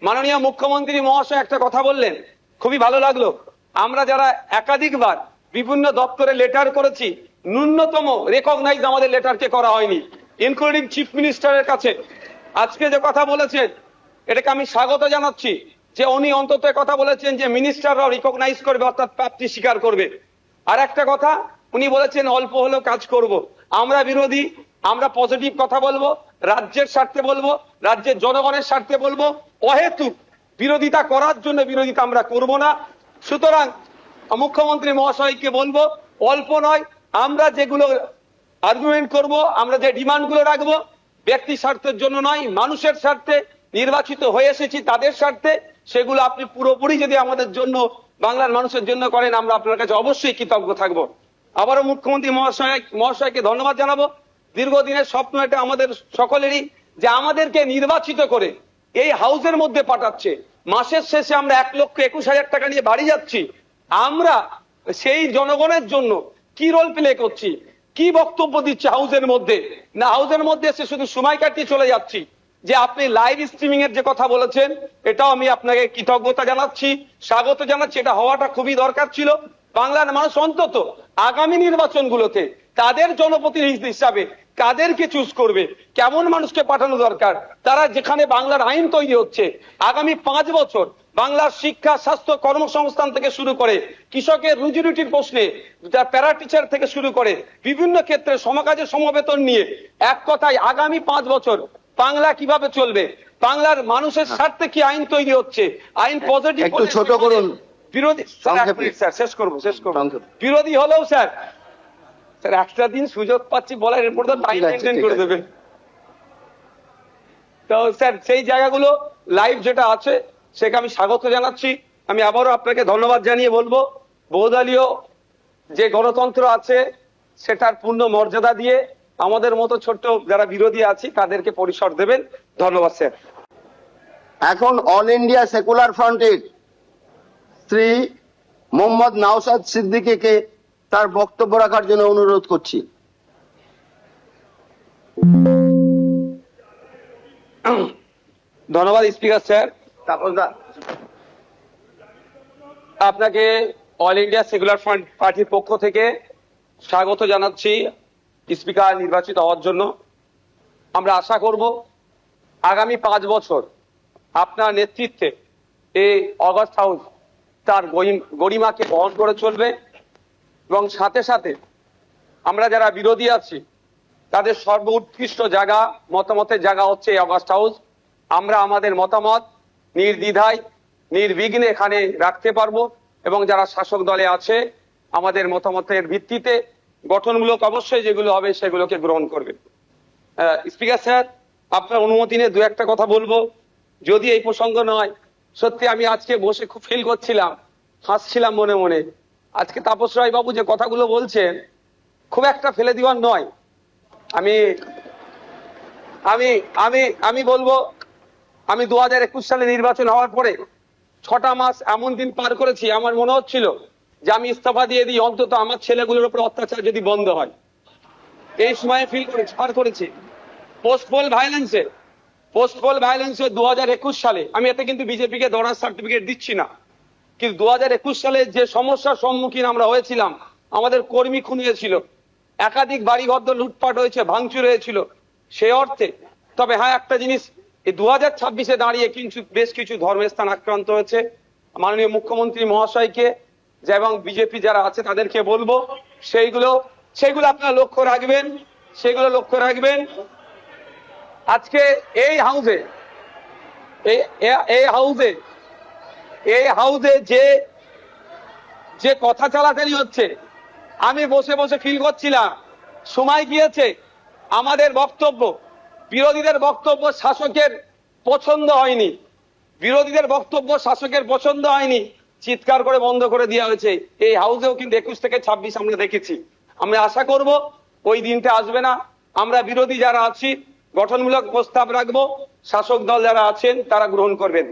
মাননীয় মুখ্যমন্ত্রী মহাশয় একটা কথা বললেন, খুবই ভালো লাগলো। আমরা যারা একাধিকবার বিভিন্ন দপ্তরে লেটার করেছি, ন্যূনতম রেকগনাইজ আমাদের লেটারকে করা হয়নি, ইনক্লুডিং চিফ মিনিস্টারের কাছে। আজকে যে কথা বলেছেন এটাকে আমি স্বাগত জানাচ্ছি, যে উনি অন্তত কথা বলেছেন যে মিনিস্টাররাও রিকগনাইজ করবে, অর্থাৎ প্রাপ্তি স্বীকার করবে। আর একটা কথা উনি বলেছেন অল্প হলেও কাজ করব। আমরা বিরোধী, আমরা পজিটিভ কথা বলবো, রাজ্যের স্বার্থে বলবো, রাজ্যের জনগণের স্বার্থে বলবো। অহেতুক বিরোধিতা করার জন্য বিরোধিতা আমরা করব না। সুতরাং মুখ্যমন্ত্রী মহাশয়কে বলবো, অল্প নয়, আমরা যেগুলো আর্গুমেন্ট করব, আমরা যে ডিমান্ড গুলো রাখবো, ব্যক্তি স্বার্থের জন্য নয়, মানুষের স্বার্থে, নির্বাচিত হয়ে এসেছি তাদের স্বার্থে, সেগুলো আপনি পুরোপুরি যদি আমাদের জন্য, বাংলার মানুষের জন্য করেন, আমরা আপনার কাছে অবশ্যই কৃতজ্ঞ থাকবো। আবারও মুখ্যমন্ত্রী মহাশয়কে ধন্যবাদ জানাবো। দীর্ঘদিনের স্বপ্ন এটা আমাদের সকলেরই, যে আমাদেরকে নির্বাচিত করে এই হাউসের মধ্যে পাঠাচ্ছে। মাসের শেষে আমরা 1,21,000 টাকা নিয়ে বাড়ি যাচ্ছি। আমরা সেই জনগণের জন্য কি রোল প্লে করছি, কি বক্তব্য দিচ্ছে হাউসের মধ্যে, না হাউসের মধ্যে এসে শুধু সময় কাটিয়ে চলে যাচ্ছি। যে আপনি লাইভ স্ট্রিমিং এর যে কথা বলেছেন, এটাও আমি আপনাকে কৃতজ্ঞতা জানাচ্ছি, স্বাগত জানাচ্ছি। এটা হওয়াটা খুবই দরকার ছিল। বাংলার মানুষ অন্তত আগামী নির্বাচনগুলোতে তাদের জনপ্রতিনিধি হিসাবে কাদেরকে চুজ করবে, কেমন মানুষকে পাঠানো দরকার, তারা যেখানে বাংলার আইন তৈরি হচ্ছে আগামী 5 বছর বাংলার শিক্ষা, স্বাস্থ্য, কর্মসংস্থান থেকে শুরু করে কৃষকের রুজি রুটির প্রশ্নে, প্যারা টিচার থেকে শুরু করে বিভিন্ন ক্ষেত্রে সমকাজের সমবেতন নিয়ে, এক কথায় আগামী 5 বছর বাংলা কিভাবে চলবে, বাংলার মানুষের স্বার্থে কি আইন তৈরি হচ্ছে, আইন পজিটিভ, একটু ছোট করুন। বিরোধী স্যার শেষ করবো বিরোধী হলেও স্যার একটা দিন সুযোগ পাচ্ছি বলার, এরপর তো টাইম মেনটেন করে দেবেন। তো স্যার সেই জায়গাগুলো লাইভ যেটা আছে সেটা আমি স্বাগত জানাচ্ছি। আমি আবারও আপনাকে ধন্যবাদ জানিয়ে বলবো, বহুদলীয় যে গণতন্ত্র আছে সেটার পূর্ণ মর্যাদা দিয়ে আমাদের মতো ছোট্ট যারা বিরোধী আছি তাদেরকে পরিসর দেবেন। ধন্যবাদ স্যার। এখন অল ইন্ডিয়া সেকুলার ফ্রন্টের শ্রী মোহাম্মদ নওশাদ সিদ্দিকীকে তার বক্তব্য রাখার জন্য অনুরোধ করছি। ধন্যবাদ স্পিকার স্যার। আপনাকে অল ইন্ডিয়া সেকুলার ফ্রন্ট পার্টির পক্ষ থেকে স্বাগত জানাচ্ছি স্পিকার নির্বাচিত হওয়ার জন্য। আমরা আশা করব আগামী 5 বছর আপনার নেতৃত্বে এই অগাস্ট হাউস তার গরিমাকে বহন করে চলবে, এবং সাথে সাথে আমরা যারা বিরোধী আছি তাদের সর্বোৎকৃষ্ট জায়গা, মতামতের জায়গা হচ্ছে এই অগাস্ট হাউস। আমরা আমাদের মতামত নির্দ্বিধায় নির্বিঘ্নে এখানে রাখতে পারবো, এবং যারা শাসক দলে আছে আমাদের মতামতের ভিত্তিতে গঠনমূলক অবশ্যই যেগুলো হবে সেগুলোকে গ্রহণ করবে। স্পিকার স্যার, আপনার অনুমতি নিয়ে 2-1টা কথা বলবো, যদি এই প্রসঙ্গ নয়। সত্যি আমি আজকে বসে খুব ফিল করছিলাম, হাসছিলাম মনে মনে। আজকে তাপস রায় বাবু যে কথাগুলো বলছেন খুব একটা ফেলে দেওয়ার নয়। আমি আমি আমি আমি বলবো, আমি 2021 সালে নির্বাচন হওয়ার পরে 6টা মাস এমন দিন পার করেছি, আমার মনে হচ্ছিল যে আমি ইস্তফা দিয়ে দিই, অন্তত আমার ছেলেগুলোর উপর অত্যাচার যদি বন্ধ হয়। এই সময় ফিল করেছি, পার করেছি। পোস্ট পোল ভায়োলেন্সে 2021 সালে, আমি এতে কিন্তু বিজেপিকে দরার সার্টিফিকেট দিচ্ছি না, কিন্তু 2021 সালে যে সমস্যার সম্মুখীন আমরা হয়েছিলাম, আমাদের কর্মী খুন হয়েছিল, একাধিক বাড়িঘর লুটপাট হয়েছে, ভাঙচুর হয়েছিল, সে অর্থে। তবে হ্যাঁ, একটা জিনিস, এই 2026-এ দাঁড়িয়ে কিন্তু বেশ কিছু ধর্মের স্থান আক্রান্ত হয়েছে। মাননীয় মুখ্যমন্ত্রী মহাশয়কে এবং বিজেপি যারা আছে তাদেরকে বলবো সেইগুলো আপনারা লক্ষ্য রাখবেন, সেগুলো লক্ষ্য রাখবেন। আজকে এই হাউসে যে কথা চালাচালি হচ্ছে, আমি বসে বসে ফিল করছিলাম সময় গিয়েছে আমাদের বক্তব্য, বিরোধীদের বক্তব্য শাসকের পছন্দ হয়নি, চিৎকার করে বন্ধ করে দেওয়া হয়েছে। এই হাউসেও কিন্তু 21 থেকে 26 আমরা দেখেছি। আমরা আশা করব ওই দিনটা আসবে না। আমরা বিরোধী যারা আছি গঠনমূলক প্রস্তাব রাখবো, শাসক দল যারা আছেন তারা গ্রহণ করবেন।